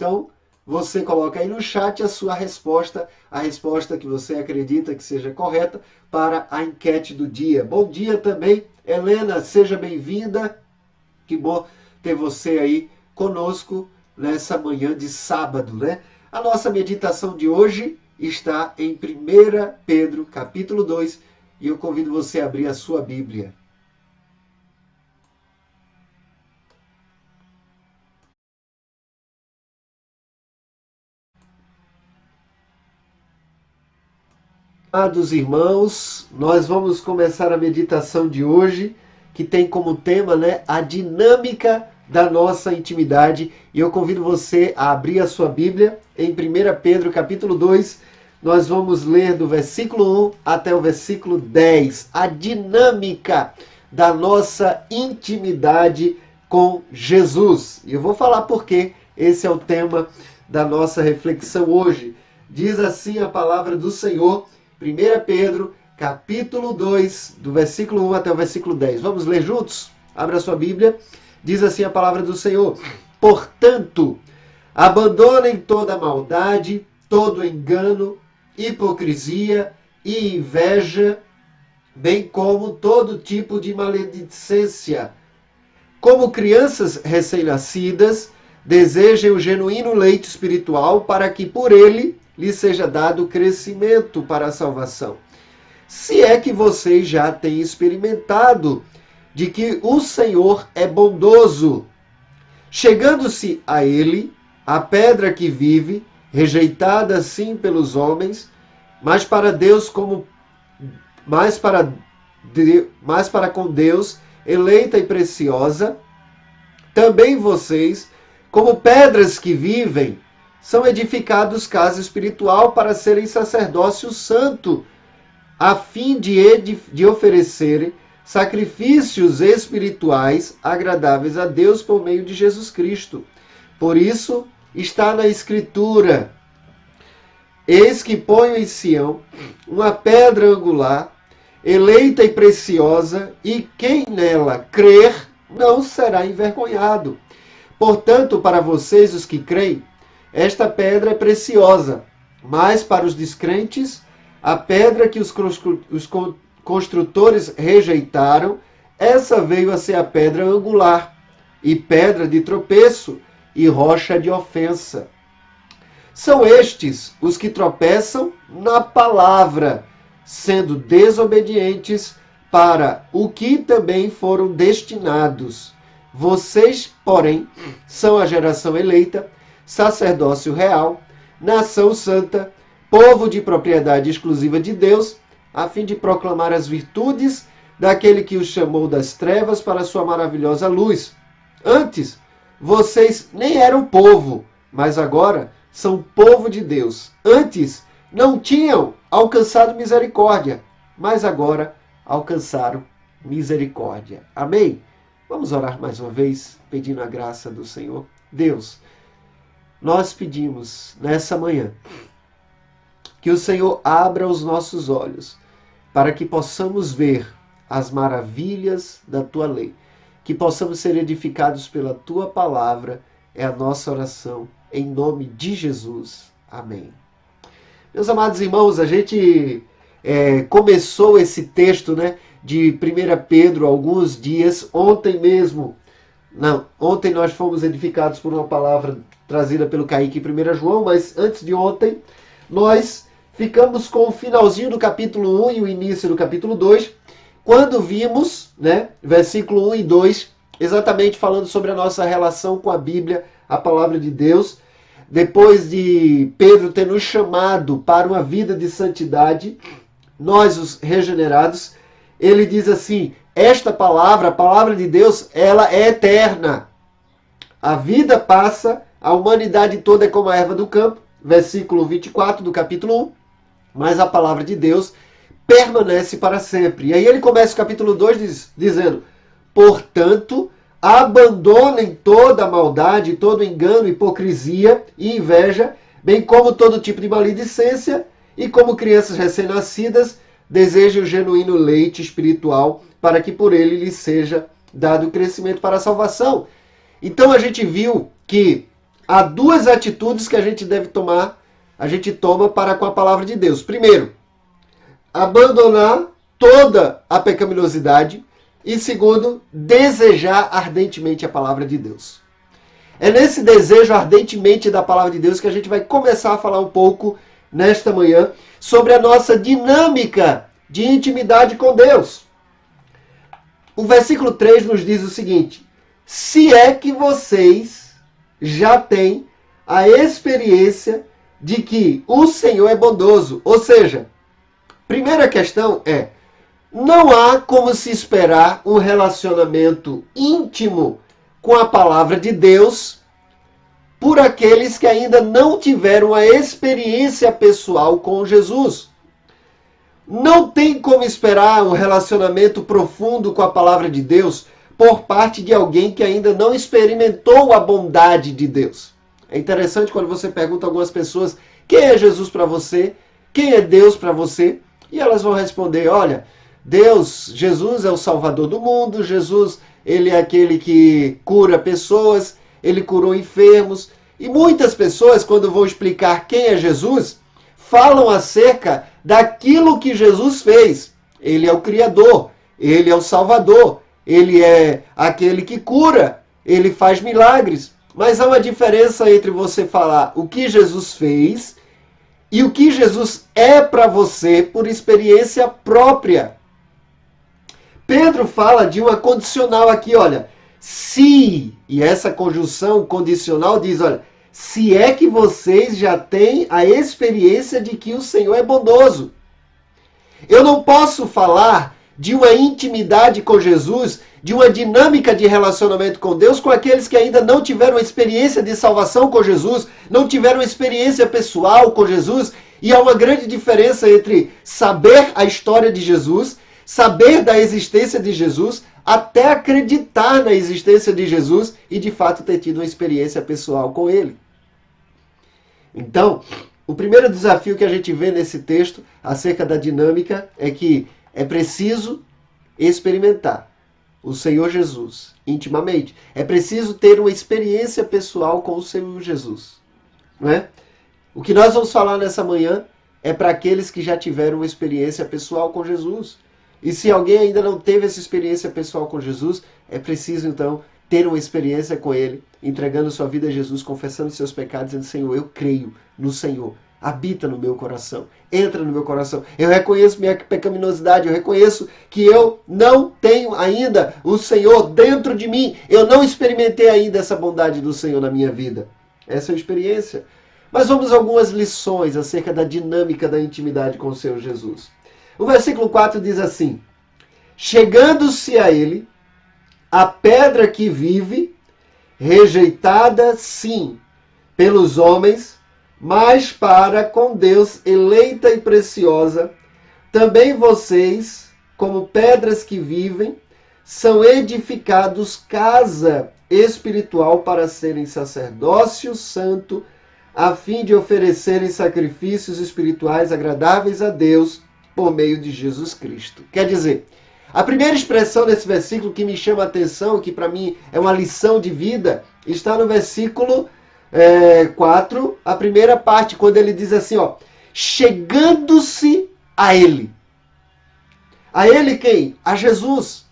Então, você coloca aí no chat a sua resposta, a resposta que você acredita que seja correta para a enquete do dia. Bom dia também, Helena, seja bem-vinda. Que bom ter você aí conosco nessa manhã de sábado, né? A nossa meditação de hoje está em 1 Pedro, capítulo 2, e eu convido você a abrir a sua Bíblia. Amados irmãos, nós vamos começar a meditação de hoje, que tem como tema, né, a dinâmica da nossa intimidade. E eu convido você a abrir a sua Bíblia em 1 Pedro, capítulo 2. Nós vamos ler do versículo 1 até o versículo 10. A dinâmica da nossa intimidade com Jesus. E eu vou falar por quê. Esse é o tema da nossa reflexão hoje. Diz assim a palavra do Senhor, 1 Pedro, capítulo 2, do versículo 1 até o versículo 10. Vamos ler juntos? Abra a sua Bíblia. Diz assim a palavra do Senhor. Portanto, abandonem toda maldade, todo engano, hipocrisia e inveja, bem como todo tipo de maledicência. Como crianças recém-nascidas, desejem o genuíno leite espiritual para que por ele lhe seja dado crescimento para a salvação. Se é que vocês já têm experimentado de que o Senhor é bondoso. Chegando-se a ele, a pedra que vive, rejeitada sim pelos homens, mas para com Deus, eleita e preciosa, também vocês, como pedras que vivem, são edificados casa espiritual para serem sacerdócio santo, a fim de oferecerem sacrifícios espirituais agradáveis a Deus por meio de Jesus Cristo. Por isso está na Escritura: eis que ponho em Sião uma pedra angular, eleita e preciosa, e quem nela crer não será envergonhado. Portanto, para vocês, os que creem, esta pedra é preciosa, mas para os descrentes, a pedra que os construtores rejeitaram, essa veio a ser a pedra angular, e pedra de tropeço, e rocha de ofensa. São estes os que tropeçam na palavra, sendo desobedientes para o que também foram destinados. Vocês, porém, são a geração eleita, sacerdócio real, nação santa, povo de propriedade exclusiva de Deus, a fim de proclamar as virtudes daquele que os chamou das trevas para a sua maravilhosa luz. Antes, vocês nem eram povo, mas agora são povo de Deus. Antes, não tinham alcançado misericórdia, mas agora alcançaram misericórdia. Amém? Vamos orar mais uma vez, pedindo a graça do Senhor. Deus, nós pedimos nessa manhã que o Senhor abra os nossos olhos para que possamos ver as maravilhas da Tua lei, que possamos ser edificados pela Tua palavra, é a nossa oração, em nome de Jesus. Amém. Meus amados irmãos, a gente começou esse texto, né, de 1 Pedro há alguns dias, ontem nós fomos edificados por uma palavra trazida pelo Kaique em 1 João, mas antes de ontem, nós ficamos com o finalzinho do capítulo 1 e o início do capítulo 2, quando vimos, né, versículo 1 e 2, exatamente falando sobre a nossa relação com a Bíblia, a palavra de Deus. Depois de Pedro ter nos chamado para uma vida de santidade, nós os regenerados, ele diz assim: esta palavra, a palavra de Deus, ela é eterna. A vida passa, a humanidade toda é como a erva do campo, versículo 24 do capítulo 1, mas a palavra de Deus permanece para sempre. E aí ele começa o capítulo 2 dizendo: portanto, abandonem toda a maldade, todo engano, hipocrisia e inveja, bem como todo tipo de maledicência, e como crianças recém-nascidas, desejem o genuíno leite espiritual, para que por ele lhes seja dado crescimento para a salvação. Então a gente viu que há duas atitudes que a gente deve tomar, a gente toma para com a palavra de Deus. Primeiro, abandonar toda a pecaminosidade. E segundo, desejar ardentemente a palavra de Deus. É nesse desejo ardentemente da palavra de Deus que a gente vai começar a falar um pouco nesta manhã sobre a nossa dinâmica de intimidade com Deus. O versículo 3 nos diz o seguinte: se é que vocês já têm a experiência de que o Senhor é bondoso. Ou seja, primeira questão é, não há como se esperar um relacionamento íntimo com a palavra de Deus por aqueles que ainda não tiveram a experiência pessoal com Jesus. Não tem como esperar um relacionamento profundo com a palavra de Deus por parte de alguém que ainda não experimentou a bondade de Deus. É interessante quando você pergunta a algumas pessoas quem é Jesus para você, quem é Deus para você, e elas vão responder, olha, Jesus é o Salvador do mundo, Jesus, ele é aquele que cura pessoas, ele curou enfermos. E muitas pessoas, quando vão explicar quem é Jesus, falam acerca daquilo que Jesus fez. Ele é o Criador, ele é o Salvador, ele é aquele que cura, ele faz milagres. Mas há uma diferença entre você falar o que Jesus fez e o que Jesus é para você por experiência própria. Pedro fala de uma condicional aqui, olha, se, e essa conjunção condicional diz, olha, se é que vocês já têm a experiência de que o Senhor é bondoso. Eu não posso falar de uma intimidade com Jesus, de uma dinâmica de relacionamento com Deus, com aqueles que ainda não tiveram a experiência de salvação com Jesus, não tiveram experiência pessoal com Jesus, e há uma grande diferença entre saber a história de Jesus, saber da existência de Jesus, até acreditar na existência de Jesus e de fato ter tido uma experiência pessoal com ele. Então, o primeiro desafio que a gente vê nesse texto acerca da dinâmica é que é preciso experimentar o Senhor Jesus intimamente. É preciso ter uma experiência pessoal com o Senhor Jesus. Não é? O que nós vamos falar nessa manhã é para aqueles que já tiveram uma experiência pessoal com Jesus. E se alguém ainda não teve essa experiência pessoal com Jesus, é preciso então ter uma experiência com Ele, entregando sua vida a Jesus, confessando seus pecados, dizendo, Senhor, eu creio no Senhor. Habita no meu coração, entra no meu coração. Eu reconheço minha pecaminosidade, eu reconheço que eu não tenho ainda o Senhor dentro de mim. Eu não experimentei ainda essa bondade do Senhor na minha vida. Essa é a experiência. Mas vamos a algumas lições acerca da dinâmica da intimidade com o Senhor Jesus. O versículo 4 diz assim, chegando-se a ele, a pedra que vive, rejeitada sim pelos homens, mas para com Deus eleita e preciosa, também vocês, como pedras que vivem, são edificados casa espiritual para serem sacerdócio santo, a fim de oferecerem sacrifícios espirituais agradáveis a Deus por meio de Jesus Cristo. Quer dizer, a primeira expressão desse versículo que me chama a atenção, que para mim é uma lição de vida, está no versículo 4, a primeira parte, quando ele diz assim, ó, chegando-se a ele. A ele quem? A Jesus.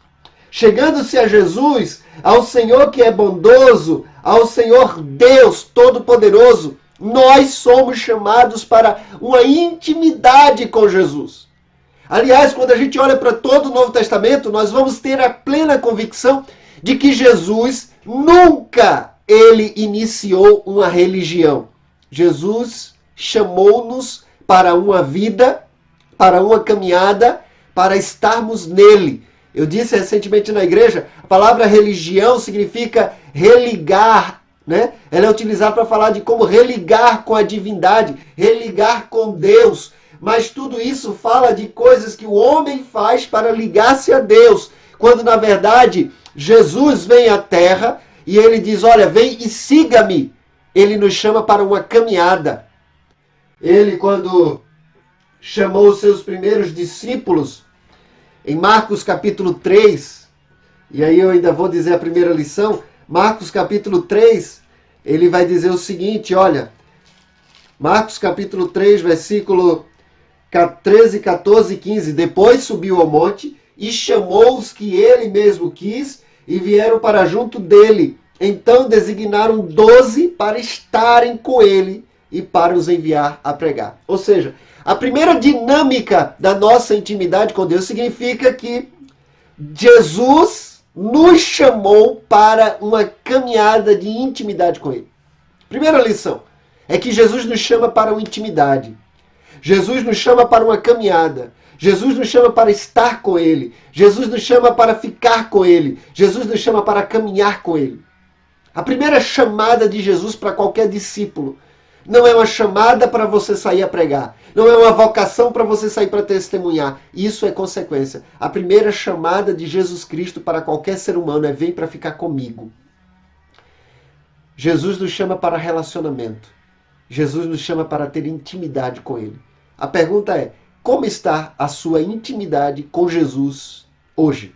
Chegando-se a Jesus, ao Senhor que é bondoso, ao Senhor Deus Todo-Poderoso, nós somos chamados para uma intimidade com Jesus. Aliás, quando a gente olha para todo o Novo Testamento, nós vamos ter a plena convicção de que Jesus nunca ele iniciou uma religião. Jesus chamou-nos para uma vida, para uma caminhada, para estarmos nele. Eu disse recentemente na igreja, a palavra religião significa religar, né? Ela é utilizada para falar de como religar com a divindade, religar com Deus. Mas tudo isso fala de coisas que o homem faz para ligar-se a Deus. Quando, na verdade, Jesus vem à terra e ele diz, olha, vem e siga-me. Ele nos chama para uma caminhada. Ele, quando chamou os seus primeiros discípulos, em Marcos capítulo 3, e aí eu ainda vou dizer a primeira lição, Marcos capítulo 3, ele vai dizer o seguinte, olha, Marcos capítulo 3, versículo 13, 14 e 15. Depois subiu ao monte e chamou os que ele mesmo quis e vieram para junto dele. Então designaram 12 para estarem com ele e para os enviar a pregar. Ou seja, a primeira dinâmica da nossa intimidade com Deus significa que Jesus nos chamou para uma caminhada de intimidade com ele. Primeira lição é que Jesus nos chama para uma intimidade. Jesus nos chama para uma caminhada. Jesus nos chama para estar com ele. Jesus nos chama para ficar com ele. Jesus nos chama para caminhar com ele. A primeira chamada de Jesus para qualquer discípulo não é uma chamada para você sair a pregar. Não é uma vocação para você sair para testemunhar. Isso é consequência. A primeira chamada de Jesus Cristo para qualquer ser humano é: vem para ficar comigo. Jesus nos chama para relacionamento. Jesus nos chama para ter intimidade com ele. A pergunta é: como está a sua intimidade com Jesus hoje?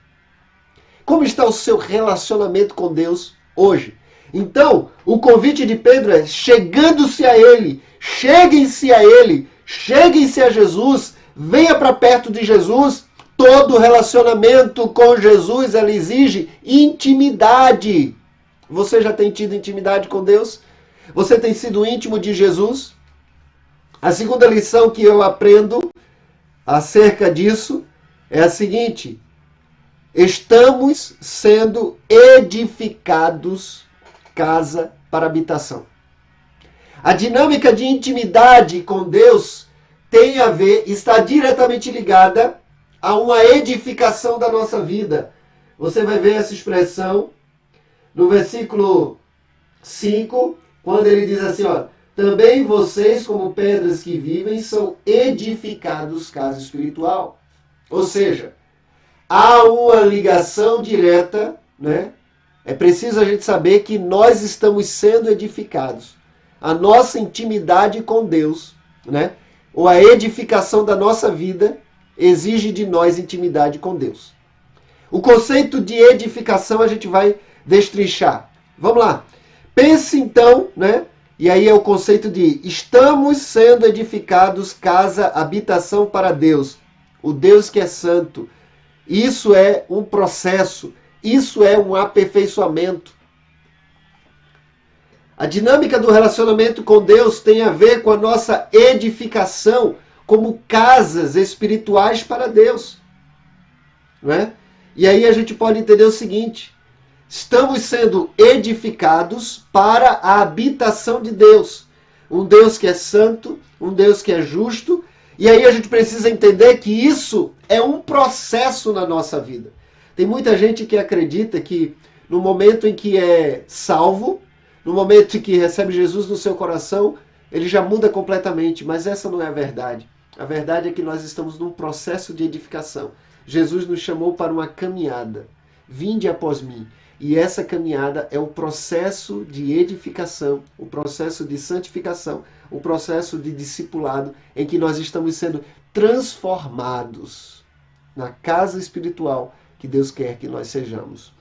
Como está o seu relacionamento com Deus hoje? Então, o convite de Pedro é: chegando-se a ele, cheguem-se a ele, cheguem-se a Jesus, venha para perto de Jesus. Todo relacionamento com Jesus, ela exige intimidade. Você já tem tido intimidade com Deus? Você tem sido íntimo de Jesus? A segunda lição que eu aprendo acerca disso é a seguinte: estamos sendo edificados casa para habitação. A dinâmica de intimidade com Deus tem a ver, está diretamente ligada a uma edificação da nossa vida. Você vai ver essa expressão no versículo 5, quando ele diz assim, ó: também vocês, como pedras que vivem, são edificados casa espiritual. Ou seja, há uma ligação direta, né? É preciso a gente saber que nós estamos sendo edificados. A nossa intimidade com Deus, né? Ou a edificação da nossa vida exige de nós intimidade com Deus. O conceito de edificação a gente vai destrinchar. Vamos lá. Pense então, né? E aí é o conceito de estamos sendo edificados casa, habitação para Deus. O Deus que é santo. Isso é um processo. Isso é um aperfeiçoamento. A dinâmica do relacionamento com Deus tem a ver com a nossa edificação como casas espirituais para Deus. Não é? E aí a gente pode entender o seguinte: estamos sendo edificados para a habitação de Deus. Um Deus que é santo, um Deus que é justo. E aí a gente precisa entender que isso é um processo na nossa vida. Tem muita gente que acredita que no momento em que é salvo, no momento em que recebe Jesus no seu coração, ele já muda completamente. Mas essa não é a verdade. A verdade é que nós estamos num processo de edificação. Jesus nos chamou para uma caminhada. Vinde após mim. E essa caminhada é o processo de edificação, o processo de santificação, o processo de discipulado, em que nós estamos sendo transformados na casa espiritual que Deus quer que nós sejamos.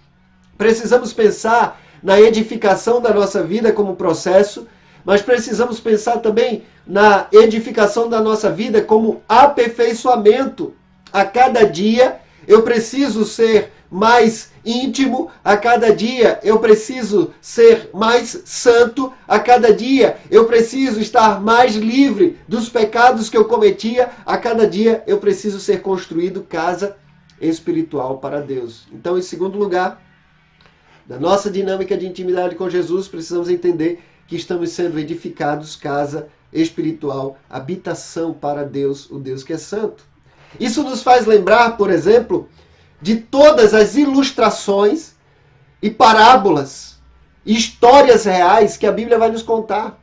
Precisamos pensar na edificação da nossa vida como processo, mas precisamos pensar também na edificação da nossa vida como aperfeiçoamento. A cada dia eu preciso ser mais íntimo, a cada dia eu preciso ser mais santo, a cada dia eu preciso estar mais livre dos pecados que eu cometia, a cada dia eu preciso ser construído casa espiritual para Deus. Então, em segundo lugar, na nossa dinâmica de intimidade com Jesus, precisamos entender que estamos sendo edificados casa espiritual, habitação para Deus, o Deus que é santo. Isso nos faz lembrar, por exemplo, de todas as ilustrações e parábolas, histórias reais que a Bíblia vai nos contar.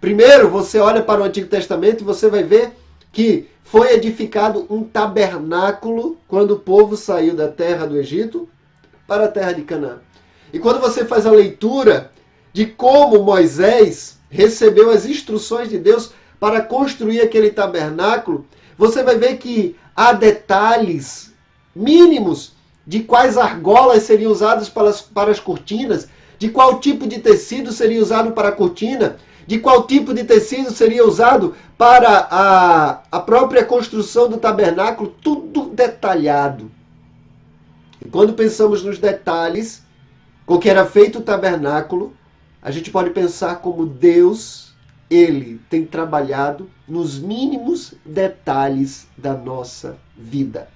Primeiro, você olha para o Antigo Testamento e você vai ver que foi edificado um tabernáculo quando o povo saiu da terra do Egito para a terra de Canaã. E quando você faz a leitura de como Moisés recebeu as instruções de Deus para construir aquele tabernáculo, você vai ver que há detalhes mínimos de quais argolas seriam usadas para as cortinas, de qual tipo de tecido seria usado para a cortina, de qual tipo de tecido seria usado para a própria construção do tabernáculo, tudo detalhado. E quando pensamos nos detalhes com que era feito o tabernáculo, a gente pode pensar como Deus, Ele tem trabalhado nos mínimos detalhes da nossa vida.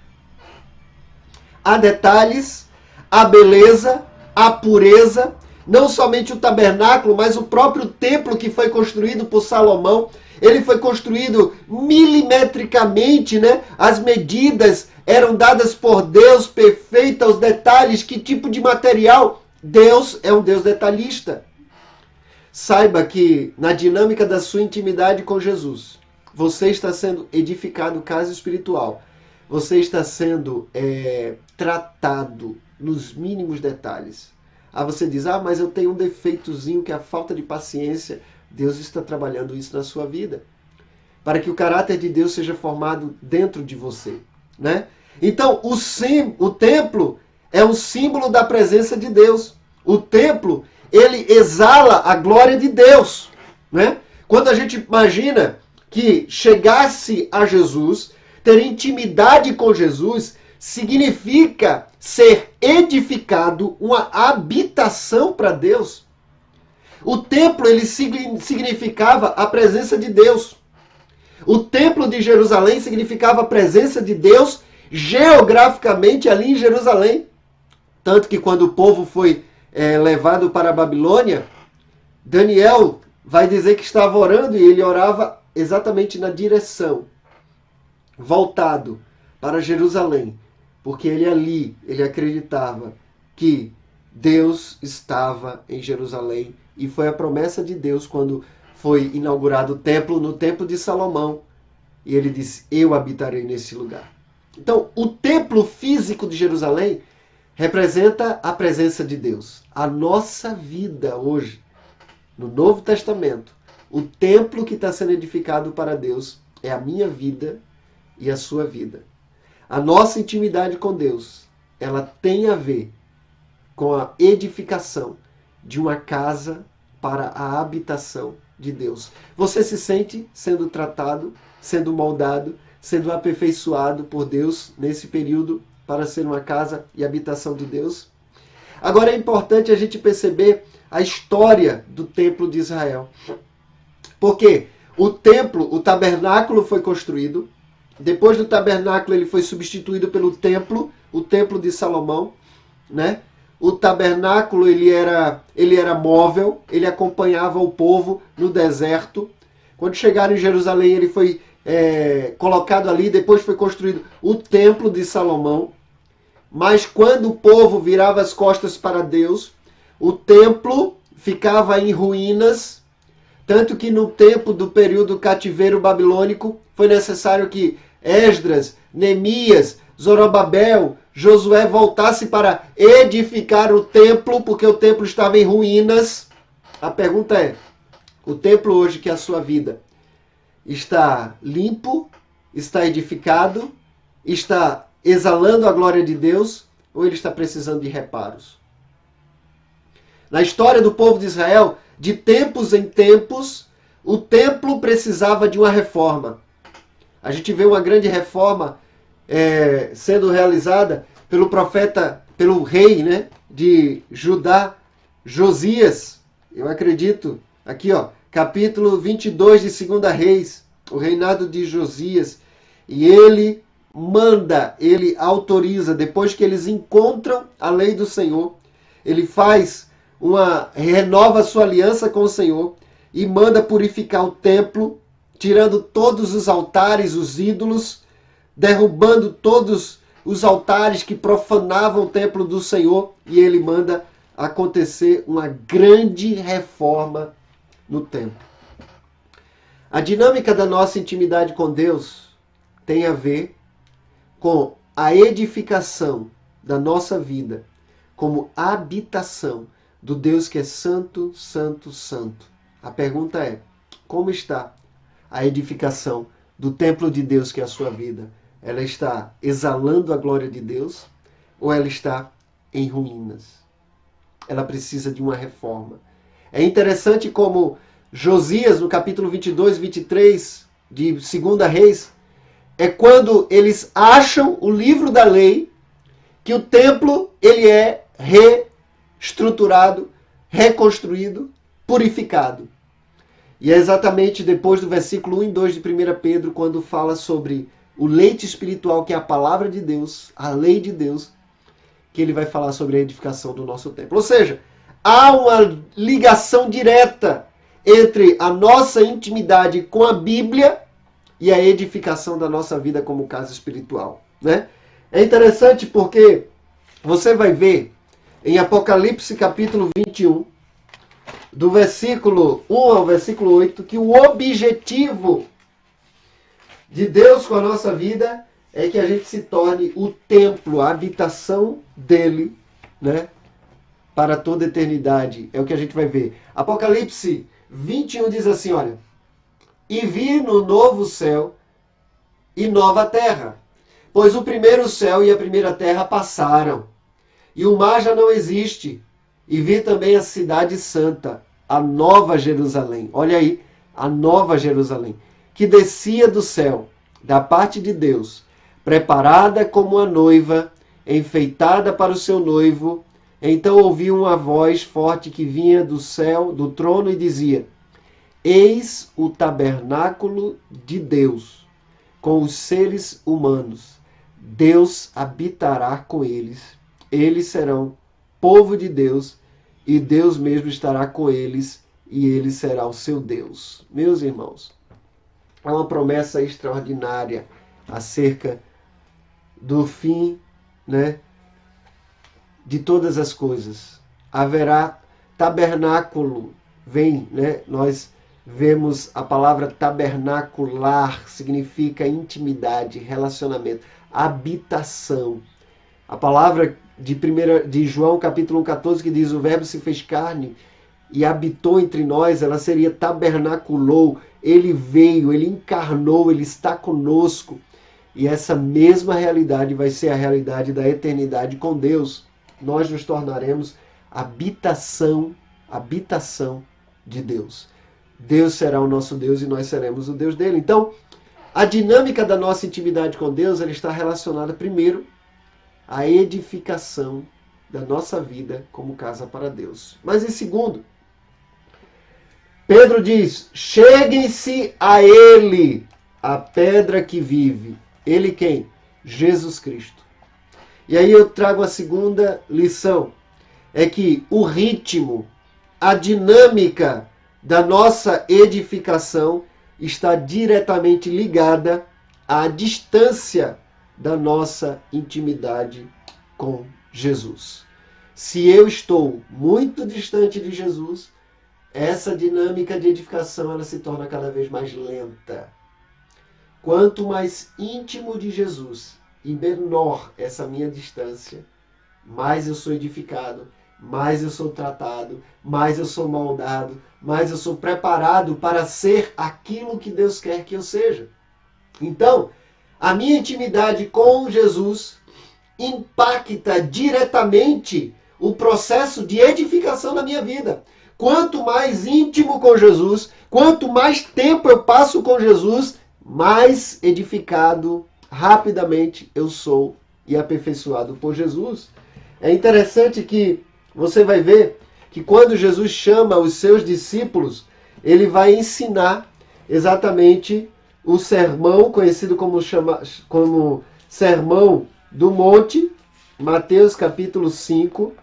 Há detalhes, a beleza, a pureza, não somente o tabernáculo, mas o próprio templo que foi construído por Salomão. Ele foi construído milimetricamente, né? As medidas eram dadas por Deus, perfeitas, os detalhes, que tipo de material. Deus é um Deus detalhista. Saiba que na dinâmica da sua intimidade com Jesus, você está sendo edificado casa espiritual. Você está sendo tratado nos mínimos detalhes. Você diz, mas eu tenho um defeitozinho que é a falta de paciência. Deus está trabalhando isso na sua vida, para que o caráter de Deus seja formado dentro de você, né? Então, o templo é um símbolo da presença de Deus. O templo, ele exala a glória de Deus, né? Quando a gente imagina que chegasse a Jesus, ter intimidade com Jesus, significa ser edificado, uma habitação para Deus. O templo, ele significava a presença de Deus. O templo de Jerusalém significava a presença de Deus geograficamente ali em Jerusalém. Tanto que quando o povo foi levado para a Babilônia, Daniel vai dizer que estava orando e ele orava exatamente na direção, voltado para Jerusalém, porque ele acreditava que Deus estava em Jerusalém, e foi a promessa de Deus quando foi inaugurado o templo, no templo de Salomão, e ele disse, eu habitarei nesse lugar. Então, o templo físico de Jerusalém representa a presença de Deus. A nossa vida hoje, no Novo Testamento, o templo que está sendo edificado para Deus é a minha vida e a sua vida. A nossa intimidade com Deus, ela tem a ver com a edificação de uma casa para a habitação de Deus. Você se sente sendo tratado, sendo moldado, sendo aperfeiçoado por Deus nesse período para ser uma casa e habitação de Deus? Agora é importante a gente perceber a história do templo de Israel. Porque o templo, o tabernáculo foi construído. Depois do tabernáculo ele foi substituído pelo templo, o templo de Salomão, né? O tabernáculo ele era móvel, ele acompanhava o povo no deserto. Quando chegaram em Jerusalém, ele foi colocado ali, depois foi construído o templo de Salomão. Mas quando o povo virava as costas para Deus, o templo ficava em ruínas, tanto que no tempo do período do cativeiro babilônico foi necessário que Esdras, Neemias, Zorobabel, Josué voltasse para edificar o templo, porque o templo estava em ruínas. A pergunta é, o templo hoje que é a sua vida está limpo, está edificado, está exalando a glória de Deus, ou ele está precisando de reparos? Na história do povo de Israel, de tempos em tempos, o templo precisava de uma reforma. A gente vê uma grande reforma sendo realizada pelo profeta, pelo rei, né, de Judá, Josias. Eu acredito, aqui capítulo 22 de 2 Reis, o reinado de Josias. E ele ele autoriza, depois que eles encontram a lei do Senhor, ele renova sua aliança com o Senhor e manda purificar o templo, tirando todos os altares, os ídolos, derrubando todos os altares que profanavam o templo do Senhor, e ele manda acontecer uma grande reforma no templo. A dinâmica da nossa intimidade com Deus tem a ver com a edificação da nossa vida como habitação do Deus que é santo, santo, santo. A pergunta é, como está a edificação do templo de Deus que é a sua vida? Ela está exalando a glória de Deus ou ela está em ruínas? ela precisa de uma reforma. É interessante como Josias, no capítulo 22 e 23 de 2 Reis, é quando eles acham o livro da lei, que o templo ele é reestruturado, reconstruído, purificado. E é exatamente depois do versículo 1 e 2 de 1 Pedro, quando fala sobre o leite espiritual, que é a palavra de Deus, a lei de Deus, que ele vai falar sobre a edificação do nosso templo. Ou seja, há uma ligação direta entre a nossa intimidade com a Bíblia e a edificação da nossa vida como casa espiritual, né? É interessante porque você vai ver em Apocalipse capítulo 21, do versículo 1 ao versículo 8, que o objetivo de Deus com a nossa vida é que a gente se torne o templo, a habitação dele, né? Para toda a eternidade. É o que a gente vai ver. Apocalipse 21 diz assim, olha: e vi no novo céu e nova terra, pois o primeiro céu e a primeira terra passaram, e o mar já não existe. E vi também a cidade santa, a nova Jerusalém. Olha aí, a nova Jerusalém, que descia do céu, da parte de Deus, preparada como a noiva, enfeitada para o seu noivo. Então ouvi uma voz forte que vinha do céu, do trono, e dizia: eis o tabernáculo de Deus, com os seres humanos. Deus habitará com eles. Eles serão povo de Deus, e Deus mesmo estará com eles, e ele será o seu Deus. Meus irmãos, é uma promessa extraordinária acerca do fim, né, de todas as coisas. Haverá tabernáculo, né? Nós vemos a palavra tabernacular, significa intimidade, relacionamento, habitação. A palavra de João capítulo 1,14, que diz: o verbo se fez carne e habitou entre nós, ela seria tabernaculou, ele veio, ele encarnou, ele está conosco. E essa mesma realidade vai ser a realidade da eternidade com Deus. Nós nos tornaremos habitação de Deus. Deus será o nosso Deus e nós seremos o Deus dele. Então, a dinâmica da nossa intimidade com Deus, ela está relacionada primeiro à edificação da nossa vida como casa para Deus. Mas em segundo, Pedro diz: cheguem-se a ele, a pedra que vive. Ele quem? Jesus Cristo. E aí eu trago a segunda lição. É que o ritmo, a dinâmica da nossa edificação está diretamente ligada à distância da nossa intimidade com Jesus. Se eu estou muito distante de Jesus, essa dinâmica de edificação ela se torna cada vez mais lenta. Quanto mais íntimo de Jesus e menor essa minha distância, mais eu sou edificado, mais eu sou tratado, mais eu sou moldado, mais eu sou preparado para ser aquilo que Deus quer que eu seja. Então, a minha intimidade com Jesus impacta diretamente o processo de edificação da minha vida. Quanto mais íntimo com Jesus, quanto mais tempo eu passo com Jesus, mais edificado rapidamente eu sou e aperfeiçoado por Jesus. É interessante que você vai ver que quando Jesus chama os seus discípulos, ele vai ensinar exatamente o sermão, conhecido como Sermão do Monte, Mateus capítulo 5,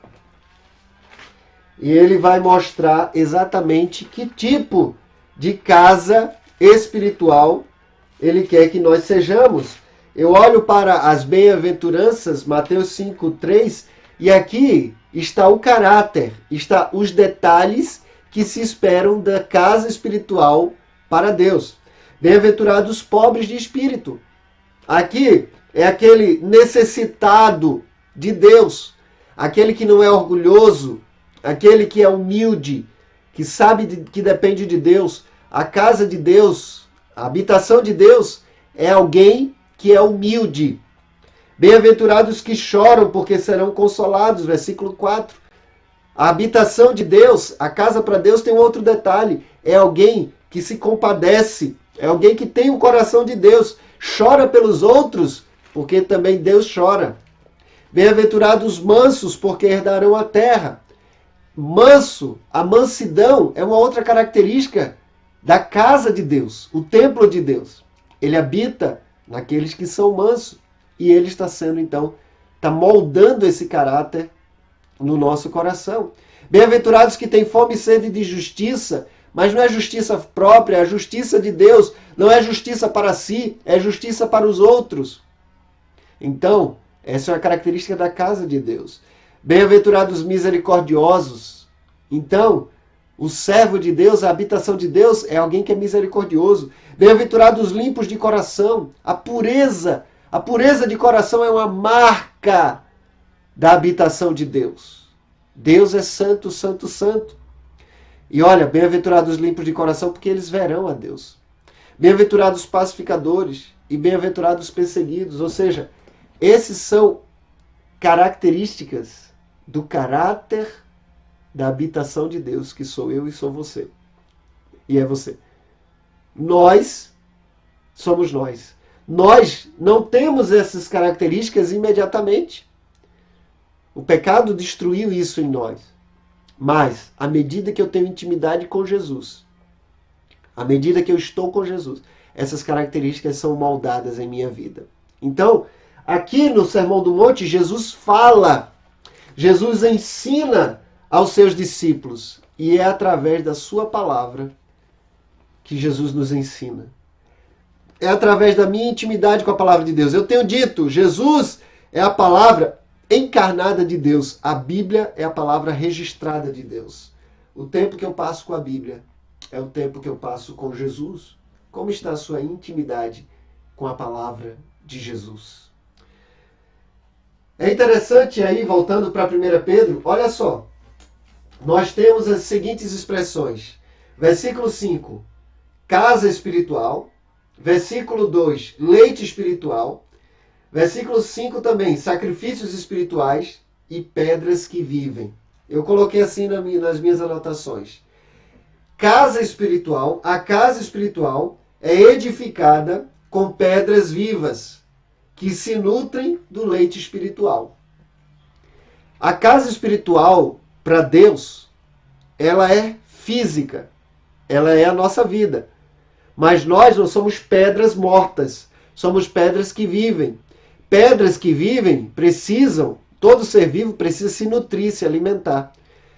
e ele vai mostrar exatamente que tipo de casa espiritual ele quer que nós sejamos. Eu olho para as bem-aventuranças, Mateus 5:3, e aqui está o caráter, está os detalhes que se esperam da casa espiritual para Deus. Bem-aventurados os pobres de espírito. Aqui é aquele necessitado de Deus, aquele que não é orgulhoso, aquele que é humilde, que sabe que depende de Deus. A casa de Deus, a habitação de Deus é alguém que é humilde. Bem-aventurados que choram, porque serão consolados. Versículo 4. A habitação de Deus, a casa para Deus tem um outro detalhe. É alguém que se compadece. É alguém que tem o coração de Deus. Chora pelos outros, porque também Deus chora. Bem-aventurados os mansos, porque herdarão a terra. Manso, a mansidão é uma outra característica da casa de Deus, o templo de Deus. Ele habita naqueles que são mansos. E ele está sendo, então, está moldando esse caráter no nosso coração. Bem-aventurados que têm fome e sede de justiça, mas não é justiça própria, é a justiça de Deus. Não é justiça para si, é justiça para os outros. Então, essa é uma característica da casa de Deus. Bem-aventurados misericordiosos. Então, o servo de Deus, a habitação de Deus, é alguém que é misericordioso. Bem-aventurados limpos de coração. A pureza de coração é uma marca da habitação de Deus. Deus é santo, santo, santo. E olha, bem-aventurados limpos de coração, porque eles verão a Deus. Bem-aventurados pacificadores e bem-aventurados perseguidos. Ou seja, esses são características do caráter da habitação de Deus, que sou eu e sou você. E é você. Nós somos nós. Nós não temos essas características imediatamente. O pecado destruiu isso em nós. Mas, à medida que eu tenho intimidade com Jesus, à medida que eu estou com Jesus, essas características são moldadas em minha vida. Então, aqui no Sermão do Monte, Jesus fala, Jesus ensina aos seus discípulos. E é através da sua palavra que Jesus nos ensina. É através da minha intimidade com a palavra de Deus. Eu tenho dito, Jesus é a palavra encarnada de Deus. A Bíblia é a palavra registrada de Deus. O tempo que eu passo com a Bíblia é o tempo que eu passo com Jesus. Como está a sua intimidade com a palavra de Jesus? É interessante aí, voltando para 1 Pedro, olha só. Nós temos as seguintes expressões. Versículo 5, casa espiritual. Versículo 2, leite espiritual. Versículo 5 também, sacrifícios espirituais e pedras que vivem. Eu coloquei assim nas minhas anotações. Casa espiritual, a casa espiritual é edificada com pedras vivas que se nutrem do leite espiritual. A casa espiritual, para Deus, ela é física, ela é a nossa vida. Mas nós não somos pedras mortas, somos pedras que vivem. Pedras que vivem precisam, todo ser vivo precisa se nutrir, se alimentar.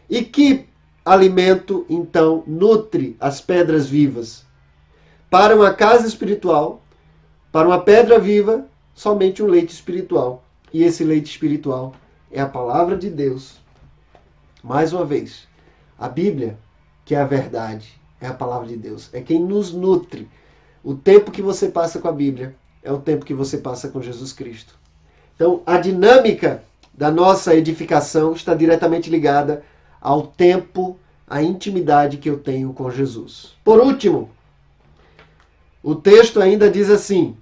E que alimento, então, nutre as pedras vivas? Para uma casa espiritual, para uma pedra viva, somente um leite espiritual. E esse leite espiritual é a palavra de Deus. Mais uma vez, a Bíblia, que é a verdade, é a palavra de Deus. É quem nos nutre. O tempo que você passa com a Bíblia é o tempo que você passa com Jesus Cristo. Então, a dinâmica da nossa edificação está diretamente ligada ao tempo, à intimidade que eu tenho com Jesus. Por último, o texto ainda diz assim,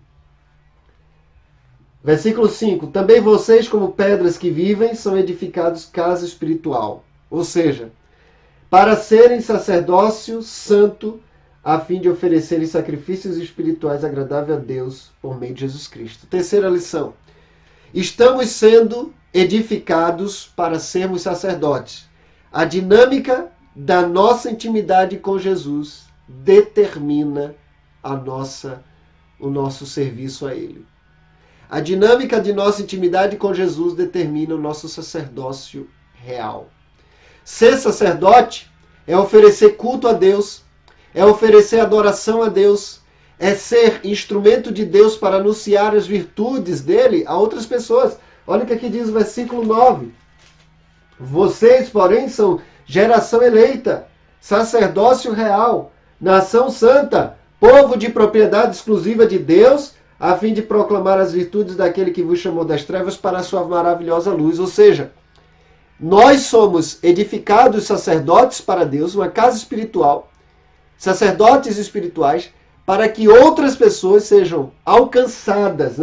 versículo 5, também vocês, como pedras que vivem, são edificados casa espiritual. Ou seja, para serem sacerdócio santo, a fim de oferecerem sacrifícios espirituais agradáveis a Deus por meio de Jesus Cristo. Terceira lição. Estamos sendo edificados para sermos sacerdotes. A dinâmica da nossa intimidade com Jesus determina o nosso serviço a Ele. A dinâmica de nossa intimidade com Jesus determina o nosso sacerdócio real. Ser sacerdote é oferecer culto a Deus, é oferecer adoração a Deus, é ser instrumento de Deus para anunciar as virtudes dele a outras pessoas. Olha o que aqui diz o versículo 9. Vocês, porém, são geração eleita, sacerdócio real, nação santa, povo de propriedade exclusiva de Deus, a fim de proclamar as virtudes daquele que vos chamou das trevas para a sua maravilhosa luz. Ou seja, nós somos edificados sacerdotes para Deus, uma casa espiritual, sacerdotes espirituais, para que outras pessoas sejam alcançadas,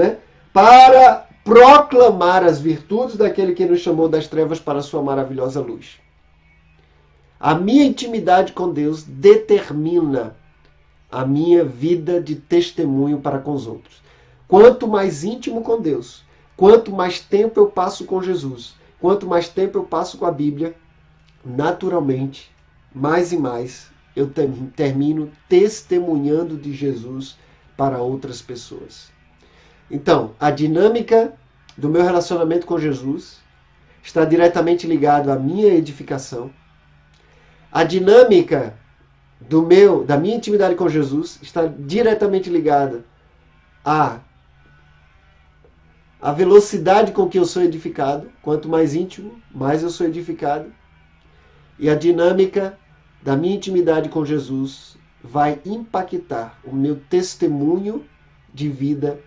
para proclamar as virtudes daquele que nos chamou das trevas para a sua maravilhosa luz. A minha intimidade com Deus determina a minha vida de testemunho para com os outros. Quanto mais íntimo com Deus, quanto mais tempo eu passo com Jesus, quanto mais tempo eu passo com a Bíblia, naturalmente, mais e mais, eu termino testemunhando de Jesus para outras pessoas. Então, a dinâmica do meu relacionamento com Jesus está diretamente ligada à minha edificação. A dinâmica da minha intimidade com Jesus está diretamente ligada à velocidade com que eu sou edificado. Quanto mais íntimo, mais eu sou edificado. E a dinâmica da minha intimidade com Jesus vai impactar o meu testemunho de vida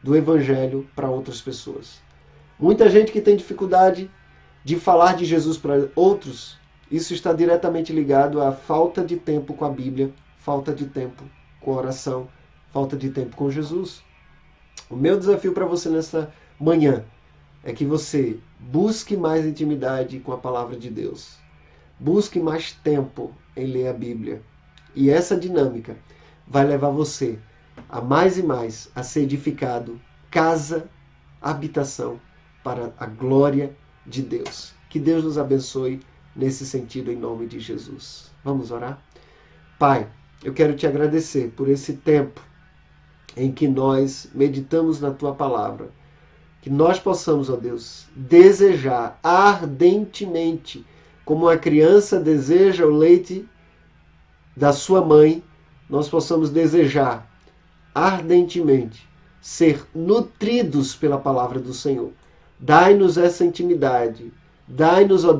do Evangelho para outras pessoas. Muita gente que tem dificuldade de falar de Jesus para outros, isso está diretamente ligado à falta de tempo com a Bíblia, falta de tempo com a oração, falta de tempo com Jesus. O meu desafio para você nessa manhã é que você busque mais intimidade com a palavra de Deus. Busque mais tempo em ler a Bíblia. E essa dinâmica vai levar você a mais e mais a ser edificado, casa, habitação para a glória de Deus. Que Deus nos abençoe nesse sentido em nome de Jesus. Vamos orar? Pai, eu quero te agradecer por esse tempo em que nós meditamos na tua palavra. Que nós possamos, ó Deus, desejar ardentemente, como uma criança deseja o leite da sua mãe, nós possamos desejar ardentemente ser nutridos pela palavra do Senhor. Dai-nos essa intimidade. Dai-nos, ó Deus,